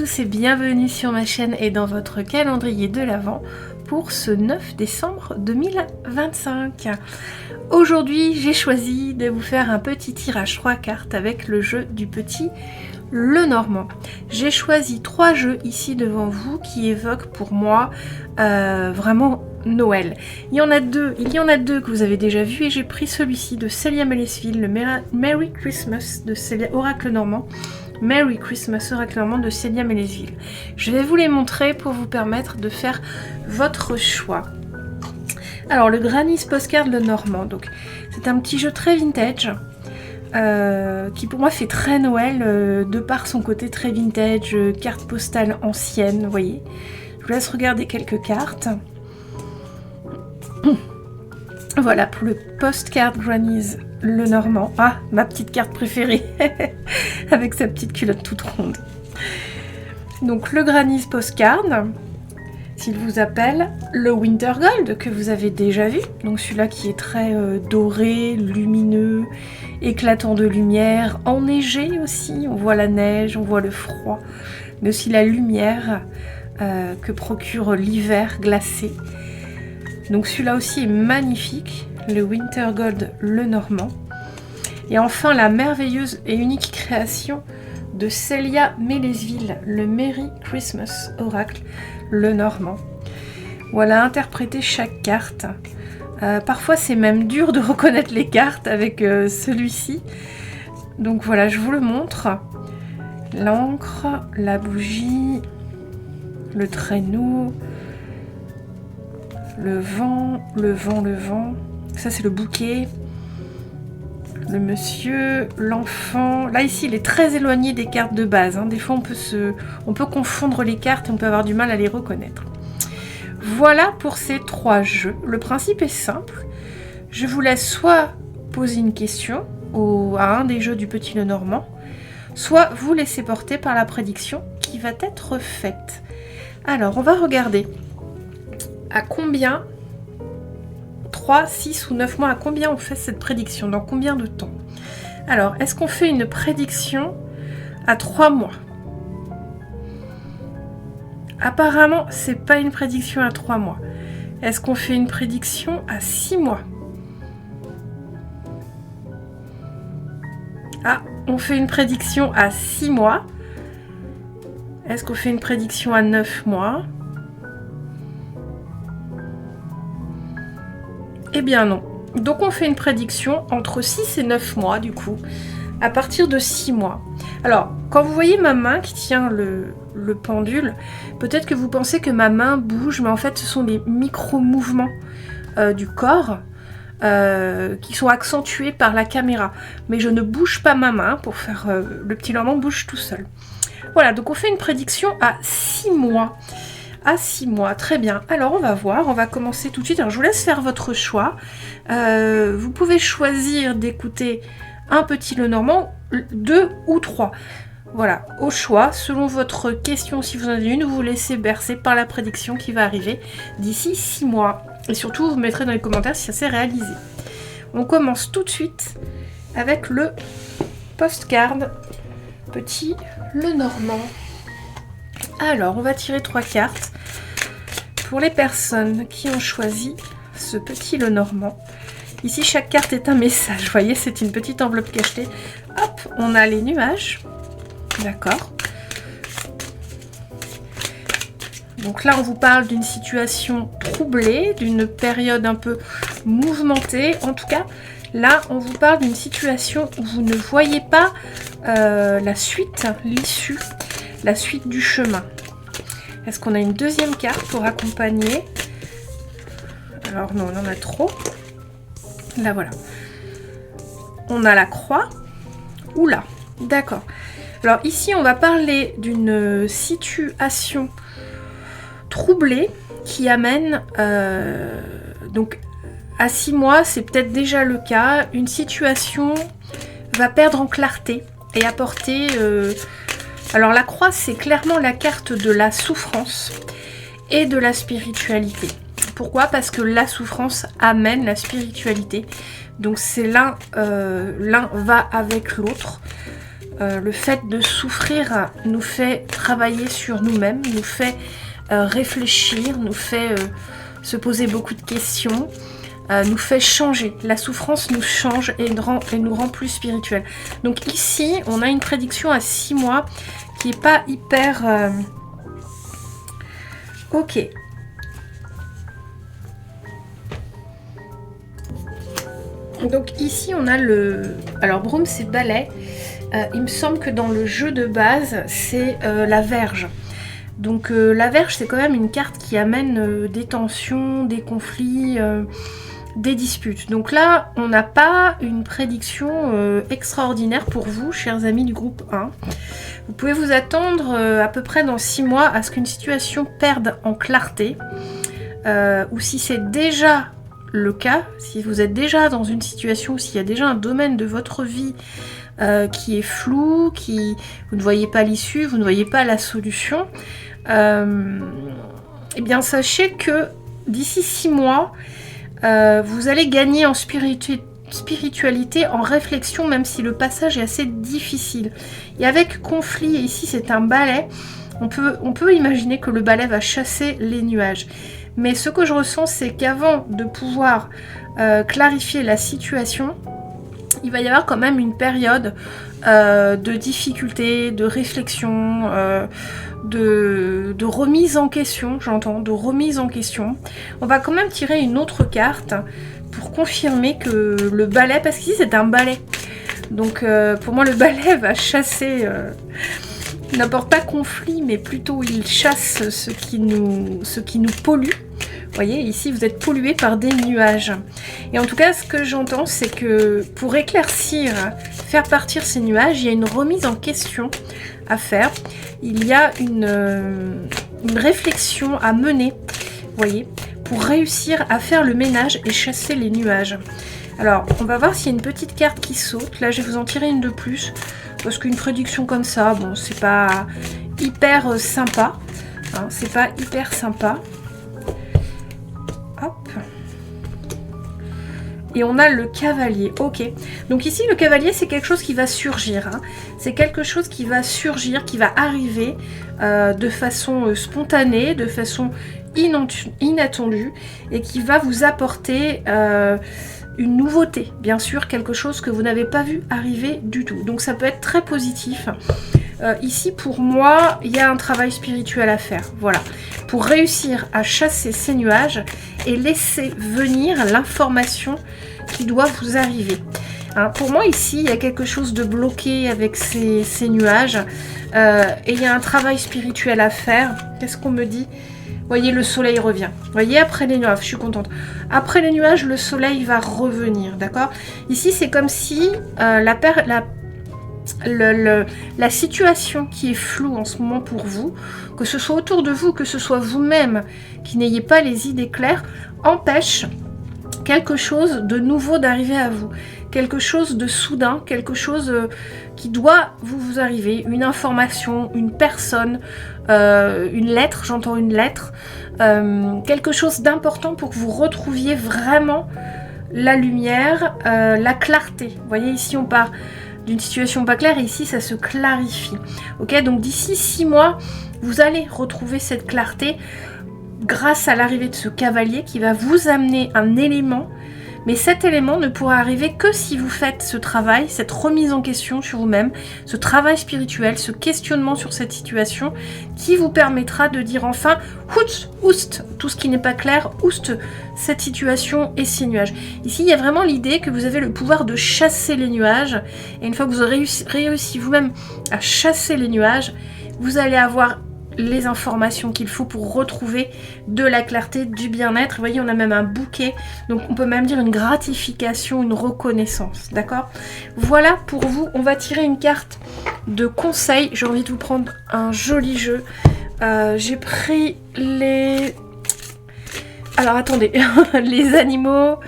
tous et bienvenue sur ma chaîne et dans votre calendrier de l'Avent pour ce 9 décembre 2025. Aujourd'hui, j'ai choisi de vous faire un petit tirage 3 cartes avec le jeu du petit Lenormand. J'ai choisi 3 jeux ici devant vous qui évoquent pour moi vraiment Noël. Il y en a deux que vous avez déjà vus et j'ai pris celui-ci de Célia Mellesville, le Merry Christmas de Célia Oracle Normand. Merry Christmas Oracle Normand de Célia Mellesville. Je vais vous les montrer pour vous permettre de faire votre choix. Alors le Granny's Postcard Lenormand, donc c'est un petit jeu très vintage qui pour moi fait très Noël de par son côté très vintage, carte postale ancienne, vous voyez. Je vous laisse regarder quelques cartes. Voilà pour le Postcard Granny's Lenormand. Ah, ma petite carte préférée avec sa petite culotte toute ronde. Donc le Granny's Postcard, s'il vous appelle, le Winter Gold que vous avez déjà vu, donc celui-là qui est très doré, lumineux, éclatant de lumière, enneigé aussi, on voit la neige, on voit le froid, mais aussi la lumière que procure l'hiver glacé. Donc celui-là aussi est magnifique, le Winter Gold Lenormand. Et enfin la merveilleuse et unique création de Célia Mellesville, le Merry Christmas Oracle Lenormand. Voilà, interpréter chaque carte. Parfois c'est même dur de reconnaître les cartes avec celui-ci. Donc voilà, je vous le montre. L'encre, la bougie, le traîneau, le vent. Ça c'est le bouquet. Le monsieur, l'enfant. Là ici il est très éloigné des cartes de base. Des fois on peut confondre les cartes et on peut avoir du mal à les reconnaître. Voilà pour ces 3 jeux. Le principe est simple. Je vous laisse soit poser une question à un des jeux du petit Lenormand, soit vous laisser porter par la prédiction qui va être faite. Alors on va regarder à combien 3, 6 ou 9 mois, à combien on fait cette prédiction, dans combien de temps. Alors, est-ce qu'on fait une prédiction à 3 mois? Apparemment, c'est pas une prédiction à 3 mois. Est-ce qu'on fait une prédiction à 6 mois? Ah, on fait une prédiction à 6 mois. Est-ce qu'on fait une prédiction à 9 mois? Eh bien non. Donc on fait une prédiction entre 6 et 9 mois du coup, à partir de 6 mois. Alors, quand vous voyez ma main qui tient le pendule, peut-être que vous pensez que ma main bouge, mais en fait ce sont des micro-mouvements du corps qui sont accentués par la caméra. Mais je ne bouge pas ma main pour faire... le petit Lenormand bouge tout seul. Voilà, donc on fait une prédiction à 6 mois. À 6 mois, très bien. Alors on va voir, on va commencer tout de suite. Alors je vous laisse faire votre choix. Vous pouvez choisir d'écouter un petit Lenormand, 2 ou 3. Voilà, au choix, selon votre question, si vous en avez une, vous vous laissez bercer par la prédiction qui va arriver d'ici 6 mois. Et surtout, vous mettrez dans les commentaires si ça s'est réalisé. On commence tout de suite avec le postcard petit Lenormand. Alors, on va tirer 3 cartes pour les personnes qui ont choisi ce petit Lenormand. Ici, chaque carte est un message. Vous voyez, c'est une petite enveloppe cachetée. Hop, on a les nuages. D'accord. Donc là, on vous parle d'une situation troublée, d'une période un peu mouvementée. En tout cas, là, on vous parle d'une situation où vous ne voyez pas la suite, l'issue, la suite du chemin. Est-ce qu'on a une deuxième carte pour accompagner? Alors non, on en a trop. Là, voilà. On a la croix. Oula, d'accord. Alors ici, on va parler d'une situation troublée qui amène... donc, à 6 mois, c'est peut-être déjà le cas. Une situation va perdre en clarté et apporter... Alors la croix, c'est clairement la carte de la souffrance et de la spiritualité. Pourquoi? Parce que la souffrance amène la spiritualité. Donc c'est l'un va avec l'autre. le fait de souffrir nous fait travailler sur nous-mêmes, nous fait réfléchir, nous fait se poser beaucoup de questions, nous fait changer. La souffrance nous change et nous rend plus spirituels. Donc ici, on a une prédiction à 6 mois qui n'est pas hyper... Ok. Donc ici, on a le... Alors, Broom, c'est balai. Il me semble que dans le jeu de base, c'est la Verge. Donc la Verge, c'est quand même une carte qui amène des tensions, des conflits, des disputes. Donc là, on n'a pas une prédiction extraordinaire pour vous, chers amis du groupe 1. Vous pouvez vous attendre à peu près dans 6 mois à ce qu'une situation perde en clarté. Ou si c'est déjà le cas, si vous êtes déjà dans une situation où s'il y a déjà un domaine de votre vie qui est flou, vous ne voyez pas l'issue, vous ne voyez pas la solution, eh bien sachez que d'ici 6 mois, vous allez gagner en spiritualité, en réflexion, même si le passage est assez difficile. Et avec conflit, et ici c'est un balai, on peut imaginer que le balai va chasser les nuages. Mais ce que je ressens, c'est qu'avant de pouvoir clarifier la situation, il va y avoir quand même une période de difficulté, de réflexion, de remise en question, j'entends, de remise en question. On va quand même tirer une autre carte pour confirmer que le balai, parce qu'ici c'est un balai, donc pour moi le balai va chasser, n'apporte pas conflit, mais plutôt il chasse ce qui nous pollue. Vous voyez, ici vous êtes pollué par des nuages. Et en tout cas, ce que j'entends, c'est que pour éclaircir, faire partir ces nuages, il y a une remise en question à faire. Il y a une réflexion à mener, vous voyez, pour réussir à faire le ménage et chasser les nuages. Alors, on va voir s'il y a une petite carte qui saute. Là, je vais vous en tirer une de plus, parce qu'une prédiction comme ça, bon, c'est pas hyper sympa. Hein, c'est pas hyper sympa. Hop. Et on a le cavalier. Ok. Donc ici, le cavalier, c'est quelque chose qui va surgir. Hein. C'est quelque chose qui va surgir, qui va arriver de façon spontanée, de façon inattendue, et qui va vous apporter une nouveauté. Bien sûr, quelque chose que vous n'avez pas vu arriver du tout. Donc ça peut être très positif. Ici, pour moi, il y a un travail spirituel à faire. Voilà. Pour réussir à chasser ces nuages et laisser venir l'information qui doit vous arriver. Hein, pour moi, ici, il y a quelque chose de bloqué avec ces nuages. Et il y a un travail spirituel à faire. Qu'est-ce qu'on me dit ? Vous voyez, le soleil revient. Vous voyez, après les nuages, je suis contente. Après les nuages, le soleil va revenir, d'accord ? Ici, c'est comme si la situation qui est floue en ce moment pour vous, que ce soit autour de vous, que ce soit vous-même qui n'ayez pas les idées claires, empêche quelque chose de nouveau d'arriver à vous, quelque chose de soudain, quelque chose qui doit vous arriver, une information, une personne, une lettre, j'entends une lettre, quelque chose d'important pour que vous retrouviez vraiment la lumière, la clarté. Vous voyez, ici on part d'une situation pas claire et ici ça se clarifie. Ok, donc d'ici 6 mois, vous allez retrouver cette clarté grâce à l'arrivée de ce cavalier qui va vous amener un élément, mais cet élément ne pourra arriver que si vous faites ce travail, cette remise en question sur vous-même, ce travail spirituel, ce questionnement sur cette situation qui vous permettra de dire enfin oust, tout ce qui n'est pas clair, oust cette situation et ces nuages. Ici, il y a vraiment l'idée que vous avez le pouvoir de chasser les nuages, et une fois que vous aurez réussi vous-même à chasser les nuages, vous allez avoir les informations qu'il faut pour retrouver de la clarté, du bien-être. Vous voyez, on a même un bouquet, donc on peut même dire une gratification, une reconnaissance, d'accord ? Voilà pour vous. On va tirer une carte de conseil. J'ai envie de vous prendre un joli jeu. J'ai pris les... Alors attendez, les animaux,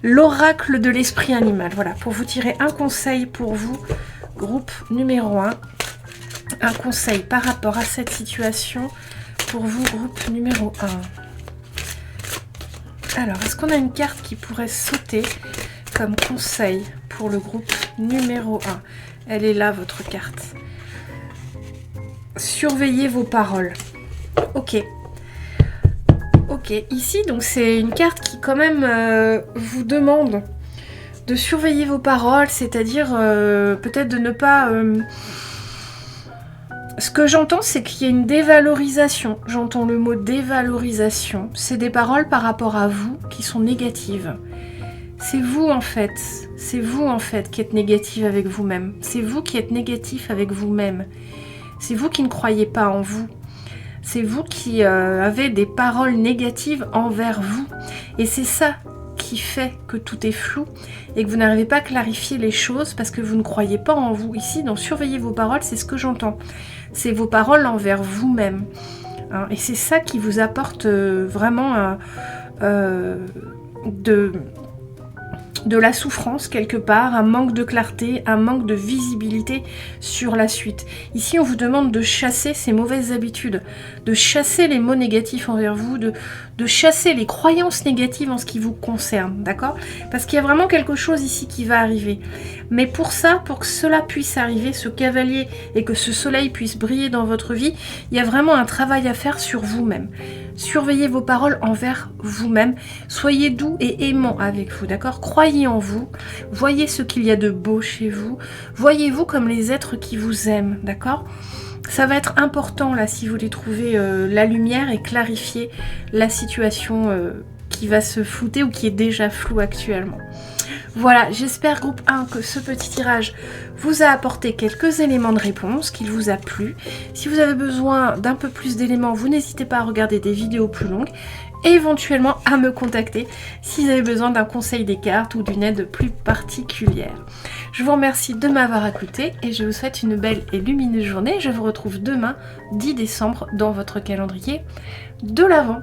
l'oracle de l'esprit animal. Voilà, pour vous tirer un conseil pour vous, groupe numéro 1. Un conseil par rapport à cette situation pour vous, groupe numéro 1. Alors, est-ce qu'on a une carte qui pourrait sauter comme conseil pour le groupe numéro 1. Elle est là, votre carte. Surveillez vos paroles. Ok. Ok, ici, donc c'est une carte qui quand même vous demande de surveiller vos paroles, c'est-à-dire peut-être de ne pas... Ce que j'entends, c'est qu'il y a une dévalorisation. J'entends le mot dévalorisation. C'est des paroles par rapport à vous qui sont négatives. C'est vous en fait. C'est vous en fait qui êtes négative avec vous-même. C'est vous qui êtes négatif avec vous-même. C'est vous qui ne croyez pas en vous. C'est vous qui avez des paroles négatives envers vous. Et c'est ça qui fait que tout est flou et que vous n'arrivez pas à clarifier les choses parce que vous ne croyez pas en vous. Ici, dans surveiller vos paroles, c'est ce que j'entends. C'est vos paroles envers vous-même. Hein, et c'est ça qui vous apporte vraiment de la souffrance quelque part, un manque de clarté, un manque de visibilité sur la suite. Ici, on vous demande de chasser ces mauvaises habitudes, de chasser les mots négatifs envers vous, de chasser les croyances négatives en ce qui vous concerne, d'accord? Parce qu'il y a vraiment quelque chose ici qui va arriver. Mais pour ça, pour que cela puisse arriver, ce cavalier, et que ce soleil puisse briller dans votre vie, il y a vraiment un travail à faire sur vous-même. Surveillez vos paroles envers vous-même. Soyez doux et aimant avec vous, d'accord? Croyez en vous. Voyez ce qu'il y a de beau chez vous. Voyez-vous comme les êtres qui vous aiment, d'accord? Ça va être important, là, si vous voulez trouver la lumière et clarifier la situation qui va se flouter ou qui est déjà floue actuellement. Voilà, j'espère groupe 1 que ce petit tirage vous a apporté quelques éléments de réponse, qu'il vous a plu. Si vous avez besoin d'un peu plus d'éléments, vous n'hésitez pas à regarder des vidéos plus longues et éventuellement à me contacter si vous avez besoin d'un conseil des cartes ou d'une aide plus particulière. Je vous remercie de m'avoir écouté et je vous souhaite une belle et lumineuse journée. Je vous retrouve demain, 10 décembre, dans votre calendrier de l'Avent.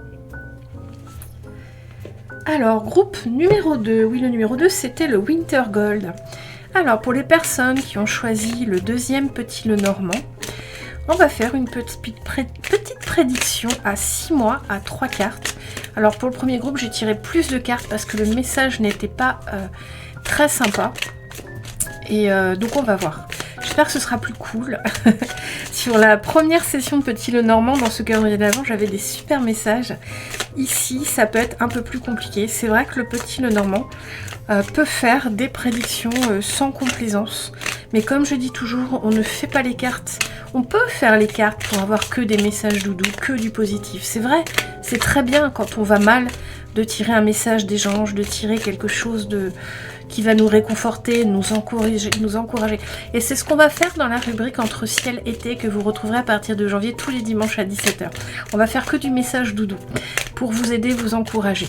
Alors, groupe numéro 2, oui le numéro 2 c'était le Winter Gold. Alors pour les personnes qui ont choisi le deuxième petit Lenormand, on va faire une petite prédiction à 6 mois à 3 cartes. Alors pour le premier groupe j'ai tiré plus de cartes parce que le message n'était pas très sympa. Et donc on va voir. J'espère que ce sera plus cool. Sur la première session de Petit Lenormand, dans ce calendrier d'avant, j'avais des super messages. Ici, ça peut être un peu plus compliqué. C'est vrai que le Petit Lenormand peut faire des prédictions sans complaisance. Mais comme je dis toujours, on ne fait pas les cartes. On peut faire les cartes pour avoir que des messages doudous, que du positif. C'est vrai, c'est très bien quand on va mal de tirer un message d'échange, de tirer quelque chose qui va nous réconforter, nous encourager. Et c'est ce qu'on va faire dans la rubrique Entre ciel et été que vous retrouverez à partir de janvier tous les dimanches à 17 h. On va faire que du message doudou pour vous aider, vous encourager.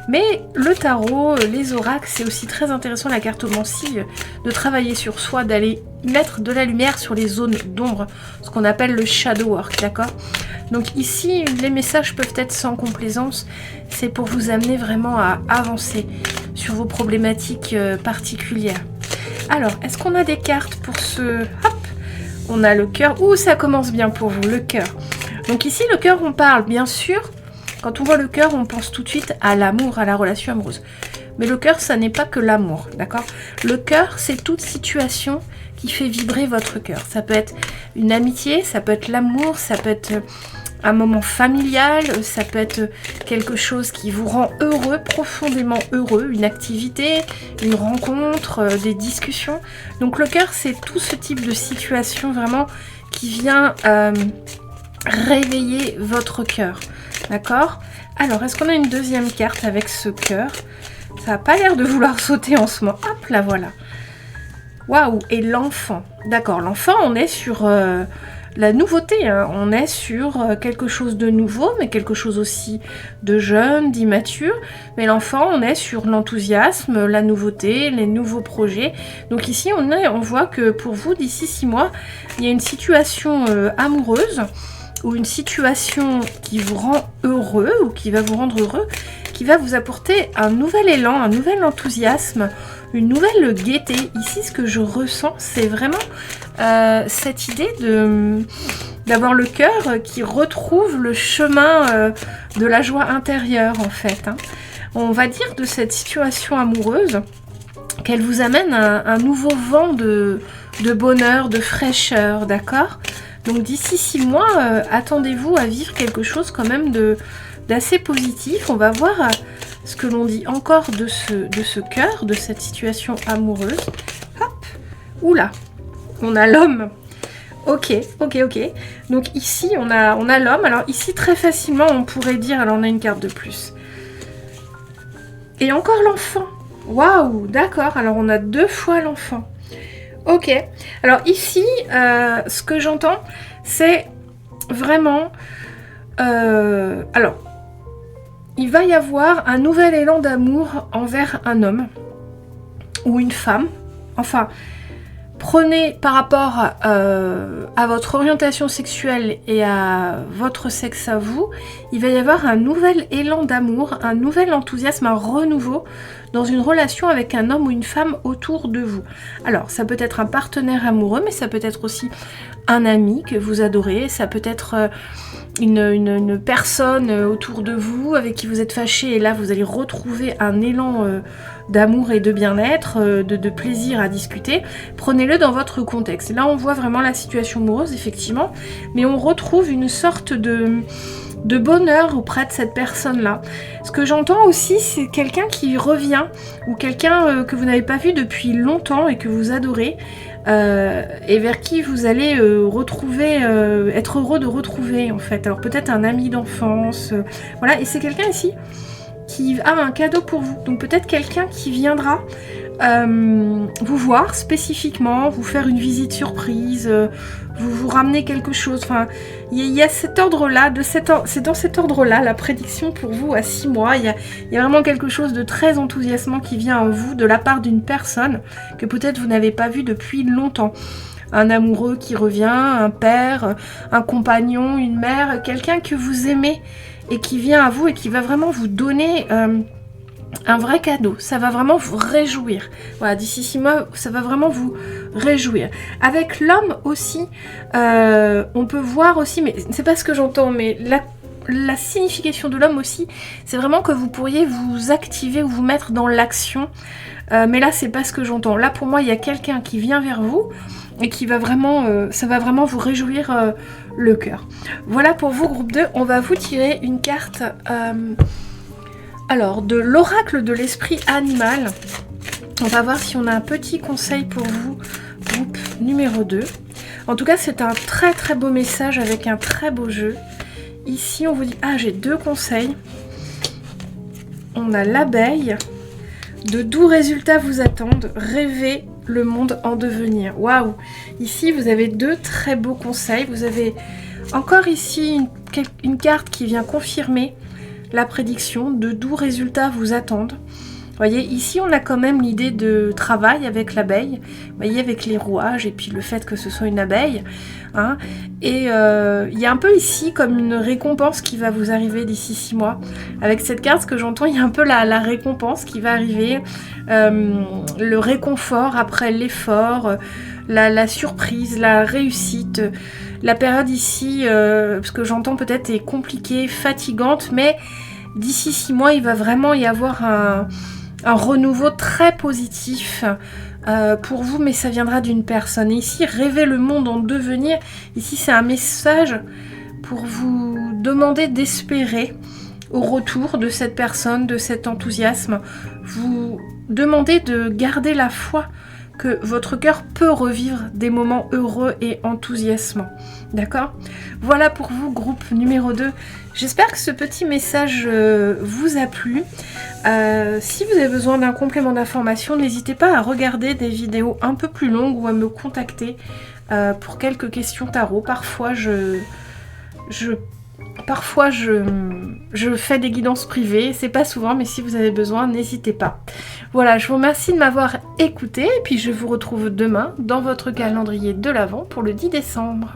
Mais le tarot, les oracles, c'est aussi très intéressant, la cartomancie, de travailler sur soi, d'aller mettre de la lumière sur les zones d'ombre, ce qu'on appelle le shadow work, d'accord? Donc ici, les messages peuvent être sans complaisance, c'est pour vous amener vraiment à avancer sur vos problématiques particulières. Alors, est-ce qu'on a des cartes pour ce... Hop, on a le cœur. Ouh, ça commence bien pour vous, le cœur. Donc ici, le cœur, on parle, bien sûr, quand on voit le cœur, on pense tout de suite à l'amour, à la relation amoureuse. Mais le cœur, ça n'est pas que l'amour, d'accord? Le cœur, c'est toute situation qui fait vibrer votre cœur. Ça peut être une amitié, ça peut être l'amour, ça peut être un moment familial, ça peut être quelque chose qui vous rend heureux, profondément heureux, une activité, une rencontre, des discussions. Donc le cœur, c'est tout ce type de situation vraiment qui vient réveiller votre cœur, d'accord? Alors, est-ce qu'on a une deuxième carte avec ce cœur? Ça n'a pas l'air de vouloir sauter en ce moment. Hop, la voilà. Waouh, et l'enfant. D'accord, l'enfant, on est sur la nouveauté. Hein. On est sur quelque chose de nouveau, mais quelque chose aussi de jeune, d'immature. Mais l'enfant, on est sur l'enthousiasme, la nouveauté, les nouveaux projets. Donc ici, on voit que pour vous, d'ici 6 mois, il y a une situation amoureuse ou une situation qui vous rend heureux ou qui va vous rendre heureux, qui va vous apporter un nouvel élan, un nouvel enthousiasme, une nouvelle gaieté. Ici, ce que je ressens, c'est vraiment cette idée d'avoir le cœur qui retrouve le chemin de la joie intérieure, en fait. Hein. On va dire de cette situation amoureuse qu'elle vous amène un nouveau vent de bonheur, de fraîcheur, d'accord? Donc d'ici 6 mois, attendez-vous à vivre quelque chose quand même d'assez positif. On va voir ce que l'on dit encore de ce cœur, de cette situation amoureuse. Hop, oula, on a l'homme. Ok. Donc ici, on a l'homme. Alors ici, très facilement, on pourrait dire, alors on a une carte de plus. Et encore l'enfant. Waouh, d'accord. Alors on a 2 fois l'enfant. Ok. Alors ici, ce que j'entends, c'est vraiment... alors, il va y avoir un nouvel élan d'amour envers un homme ou une femme. Enfin, prenez par rapport à votre orientation sexuelle et à votre sexe à vous, il va y avoir un nouvel élan d'amour, un nouvel enthousiasme, un renouveau dans une relation avec un homme ou une femme autour de vous. Alors, ça peut être un partenaire amoureux, mais ça peut être aussi un ami que vous adorez, ça peut être une personne autour de vous avec qui vous êtes fâché, et là vous allez retrouver un élan d'amour et de bien-être, de plaisir à discuter. Prenez-le dans votre contexte. Là on voit vraiment la situation amoureuse, effectivement, mais on retrouve une sorte de bonheur auprès de cette personne-là. Ce que j'entends aussi, c'est quelqu'un qui revient, ou quelqu'un que vous n'avez pas vu depuis longtemps et que vous adorez, et vers qui vous allez retrouver, être heureux de retrouver en fait. Alors peut-être un ami d'enfance, voilà, et c'est quelqu'un ici qui a un cadeau pour vous. Donc peut-être quelqu'un qui viendra vous voir spécifiquement, vous faire une visite surprise, vous ramener quelque chose. Enfin, il y a cet ordre-là, c'est dans cet ordre-là la prédiction pour vous à 6 mois. Il y a vraiment quelque chose de très enthousiasmant qui vient en vous de la part d'une personne que peut-être vous n'avez pas vue depuis longtemps. Un amoureux qui revient, un père, un compagnon, une mère, quelqu'un que vous aimez et qui vient à vous et qui va vraiment vous donner un vrai cadeau. Ça va vraiment vous réjouir. Voilà, d'ici 6 mois, ça va vraiment vous réjouir. Avec l'homme aussi, on peut voir aussi, mais c'est pas ce que j'entends, mais la signification de l'homme aussi, c'est vraiment que vous pourriez vous activer ou vous mettre dans l'action. Mais là, c'est pas ce que j'entends. Là, pour moi, il y a quelqu'un qui vient vers vous et qui va vraiment, ça va vraiment vous réjouir le cœur. Voilà pour vous, groupe 2. On va vous tirer une carte... alors, de l'oracle de l'esprit animal, on va voir si on a un petit conseil pour vous, groupe numéro 2. En tout cas, c'est un très très beau message avec un très beau jeu. Ici, on vous dit, ah, j'ai 2 conseils. On a l'abeille, de doux résultats vous attendent, rêvez le monde en devenir. Waouh! Ici, vous avez 2 très beaux conseils. Vous avez encore ici une carte qui vient confirmer la prédiction, de doux résultats vous attendent. Vous voyez, ici on a quand même l'idée de travail avec l'abeille, vous voyez, avec les rouages et puis le fait que ce soit une abeille, hein. Et il y a un peu ici comme une récompense qui va vous arriver d'ici 6 mois. Avec cette carte, ce que j'entends, il y a un peu la récompense qui va arriver, le réconfort après l'effort, la surprise, la réussite. La période ici, ce que j'entends peut-être est compliquée, fatigante, mais d'ici 6 mois, il va vraiment y avoir un renouveau très positif pour vous, mais ça viendra d'une personne. Et ici, rêver le monde en devenir, ici c'est un message pour vous demander d'espérer au retour de cette personne, de cet enthousiasme. Vous demandez de garder la foi que votre cœur peut revivre des moments heureux et enthousiasmants. D'accord? Voilà pour vous, groupe numéro 2. J'espère que ce petit message vous a plu. Si vous avez besoin d'un complément d'information, n'hésitez pas à regarder des vidéos un peu plus longues ou à me contacter pour quelques questions tarot. Parfois, je fais des guidances privées, c'est pas souvent, mais si vous avez besoin, n'hésitez pas. Voilà, je vous remercie de m'avoir écouté, et puis je vous retrouve demain dans votre calendrier de l'Avent pour le 10 décembre.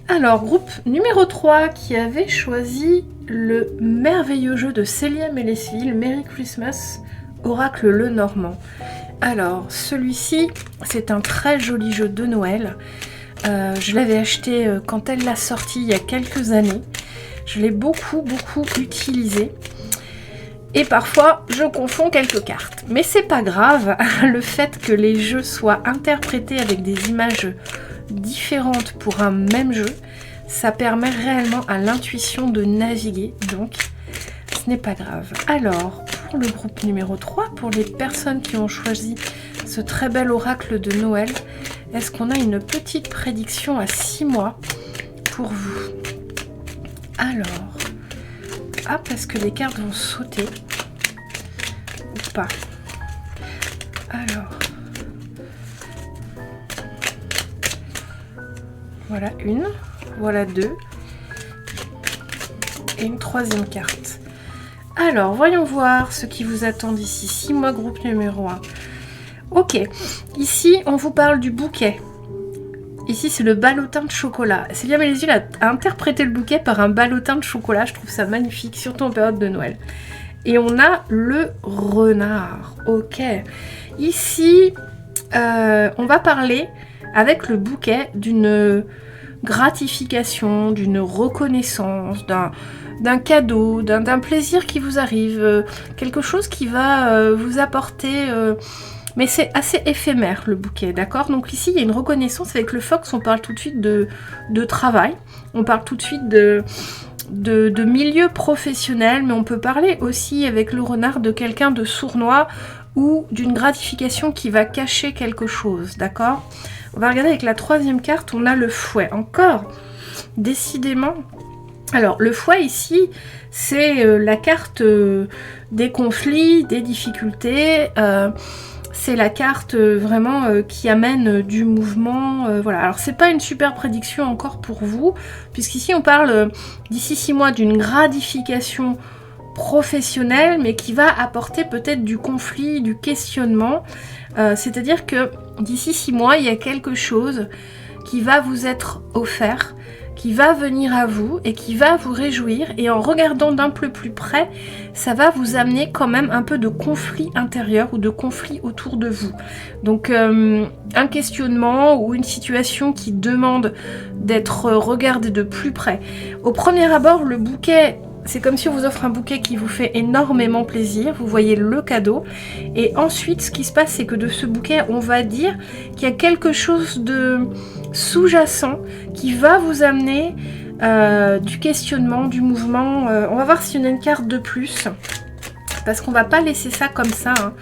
Alors, groupe numéro 3 qui avait choisi le merveilleux jeu de Célia Mélesville, Merry Christmas, Oracle Le Normand. Alors, celui-ci, c'est un très joli jeu de Noël. Je l'avais acheté quand elle l'a sorti il y a quelques années. Je l'ai beaucoup utilisé. Et parfois, je confonds quelques cartes. Mais c'est pas grave, le fait que les jeux soient interprétés avec des images différentes pour un même jeu, ça permet réellement à l'intuition de naviguer, donc ce n'est pas grave. Alors, pour le groupe numéro 3, pour les personnes qui ont choisi ce très bel oracle de Noël, est-ce qu'on a une petite prédiction à 6 mois pour vous? Alors, parce que les cartes vont sauter, ou pas. Alors, voilà une, voilà deux, et une troisième carte. Alors, voyons voir ce qui vous attend d'ici 6 mois, groupe numéro 1. Ok, ici, on vous parle du bouquet. Ici, c'est le ballotin de chocolat. Célia Mélézul a interprété le bouquet par un ballotin de chocolat. Je trouve ça magnifique, surtout en période de Noël. Et on a le renard. Ok. Ici, on va parler, avec le bouquet, d'une gratification, d'une reconnaissance, d'un cadeau, d'un plaisir qui vous arrive, quelque chose qui va vous apporter... mais c'est assez éphémère le bouquet, d'accord? Donc ici, il y a une reconnaissance. Avec le fox, on parle tout de suite de travail, on parle tout de suite de milieu professionnel, mais on peut parler aussi avec le renard de quelqu'un de sournois ou d'une gratification qui va cacher quelque chose, d'accord? On va regarder avec la troisième carte, on a le fouet. Encore, décidément... Alors, le fouet ici, c'est la carte des conflits, des difficultés. C'est la carte vraiment qui amène du mouvement. Voilà. Alors, c'est pas une super prédiction encore pour vous, puisqu'ici, on parle d'ici 6 mois d'une gratification professionnelle, mais qui va apporter peut-être du conflit, du questionnement. C'est-à-dire que d'ici 6 mois, il y a quelque chose qui va vous être offert, qui va venir à vous et qui va vous réjouir, et en regardant d'un peu plus près, ça va vous amener quand même un peu de conflit intérieur ou de conflit autour de vous. Donc un questionnement ou une situation qui demande d'être regardée de plus près. Au premier abord, le bouquet, c'est comme si on vous offre un bouquet qui vous fait énormément plaisir, vous voyez le cadeau, et ensuite ce qui se passe, c'est que de ce bouquet, on va dire qu'il y a quelque chose de sous-jacent qui va vous amener du questionnement, du mouvement. On va voir s'il y en a une carte de plus, parce qu'on va pas laisser ça comme ça, hein.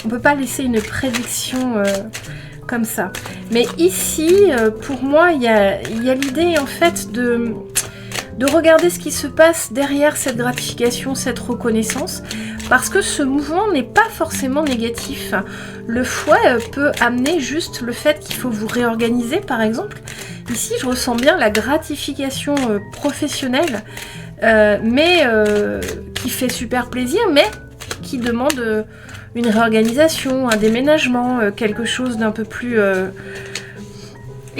On peut pas laisser une prédiction comme ça. Mais ici, pour moi, il y a l'idée en fait de regarder ce qui se passe derrière cette gratification, cette reconnaissance, parce que ce mouvement n'est pas forcément négatif. Le fouet peut amener juste le fait qu'il faut vous réorganiser, par exemple. Ici, je ressens bien la gratification professionnelle, mais qui fait super plaisir, mais qui demande une réorganisation, un déménagement, quelque chose d'un peu plus...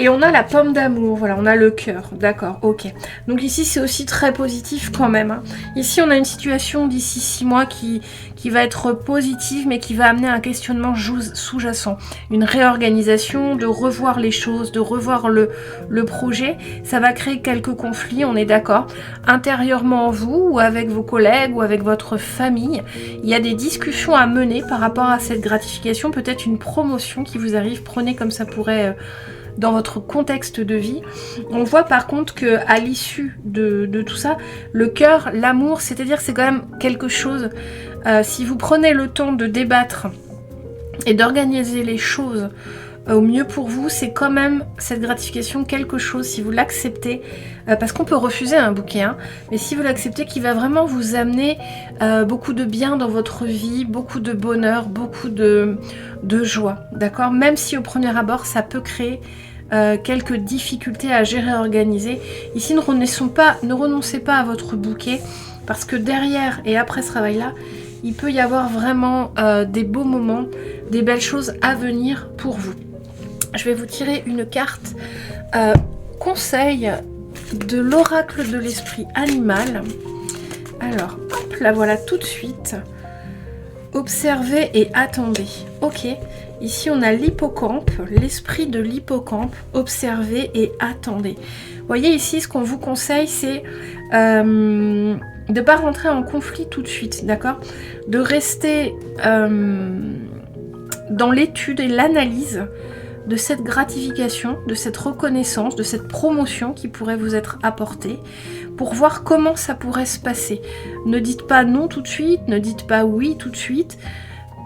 Et on a la pomme d'amour, voilà, on a le cœur, d'accord, ok. Donc ici, c'est aussi très positif quand même, hein. Ici, on a une situation d'ici 6 mois qui va être positive, mais qui va amener un questionnement sous-jacent. Une réorganisation, de revoir les choses, de revoir le projet. Ça va créer quelques conflits, on est d'accord. Intérieurement en vous, ou avec vos collègues, ou avec votre famille, il y a des discussions à mener par rapport à cette gratification. Peut-être une promotion qui vous arrive, prenez comme ça pourrait... dans votre contexte de vie. On voit par contre que à l'issue de tout ça, le cœur, l'amour, c'est-à-dire c'est quand même quelque chose, si vous prenez le temps de débattre et d'organiser les choses au mieux pour vous, c'est quand même cette gratification quelque chose, si vous l'acceptez, parce qu'on peut refuser un bouquet, hein, mais si vous l'acceptez, qui va vraiment vous amener beaucoup de bien dans votre vie, beaucoup de bonheur, beaucoup de joie, d'accord? Même si au premier abord, ça peut créer quelques difficultés à gérer, à organiser. Ici, ne renoncez pas à votre bouquet, parce que derrière et après ce travail-là, il peut y avoir vraiment des beaux moments, des belles choses à venir pour vous. Je vais vous tirer une carte conseil de l'oracle de l'esprit animal. Alors, hop, la voilà tout de suite. Observez et attendez. Ok, ici on a l'hippocampe, l'esprit de l'hippocampe. Observez et attendez. Vous voyez ici, ce qu'on vous conseille, c'est de pas rentrer en conflit tout de suite, d'accord? De rester dans l'étude et l'analyse de cette gratification, de cette reconnaissance, de cette promotion qui pourrait vous être apportée, pour voir comment ça pourrait se passer. Ne dites pas non tout de suite, ne dites pas oui tout de suite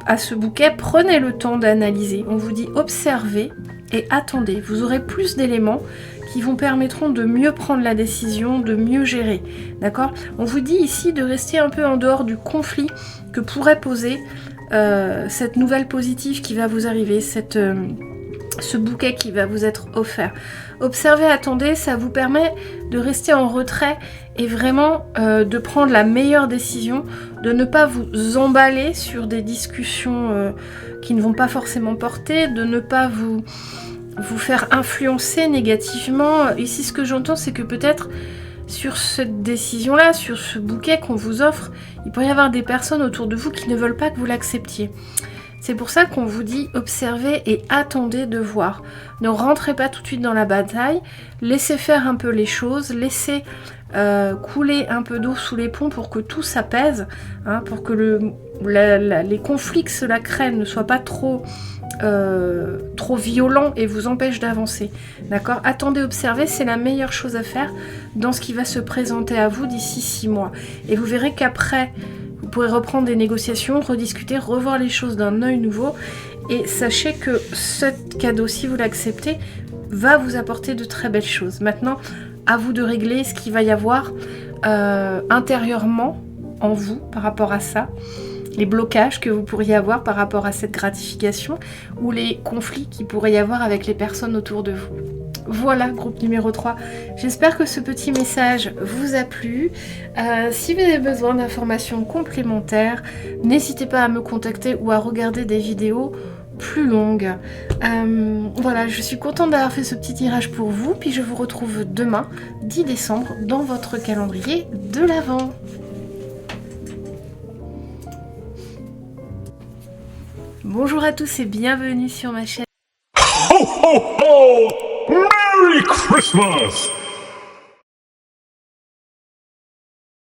à ce bouquet, prenez le temps d'analyser. On vous dit observez et attendez, vous aurez plus d'éléments qui vous permettront de mieux prendre la décision, de mieux gérer, d'accord? On vous dit ici de rester un peu en dehors du conflit que pourrait poser cette nouvelle positive qui va vous arriver, ce bouquet qui va vous être offert. Observez, attendez, ça vous permet de rester en retrait et vraiment de prendre la meilleure décision, de ne pas vous emballer sur des discussions qui ne vont pas forcément porter, de ne pas vous faire influencer négativement. Ici, ce que j'entends, c'est que peut-être sur cette décision-là, sur ce bouquet qu'on vous offre, il pourrait y avoir des personnes autour de vous qui ne veulent pas que vous l'acceptiez. C'est pour ça qu'on vous dit observez et attendez de voir. Ne rentrez pas tout de suite dans la bataille, laissez faire un peu les choses, laissez couler un peu d'eau sous les ponts pour que tout s'apaise, hein, pour que les conflits que cela crée ne soient pas trop violents et vous empêchent d'avancer. D'accord? Attendez, observez, c'est la meilleure chose à faire dans ce qui va se présenter à vous d'ici 6 mois. Et vous verrez qu'après, vous pourrez reprendre des négociations, rediscuter, revoir les choses d'un œil nouveau. Et sachez que ce cadeau, si vous l'acceptez, va vous apporter de très belles choses. Maintenant, à vous de régler ce qu'il va y avoir intérieurement en vous par rapport à ça, les blocages que vous pourriez avoir par rapport à cette gratification ou les conflits qu'il pourrait y avoir avec les personnes autour de vous. Voilà, groupe numéro 3. J'espère que ce petit message vous a plu. Si vous avez besoin d'informations complémentaires, n'hésitez pas à me contacter ou à regarder des vidéos plus longues. Voilà, je suis contente d'avoir fait ce petit tirage pour vous, puis je vous retrouve demain, 10 décembre, dans votre calendrier de l'Avent. Bonjour à tous et bienvenue sur ma chaîne. Ho, ho, ho! Merry Christmas!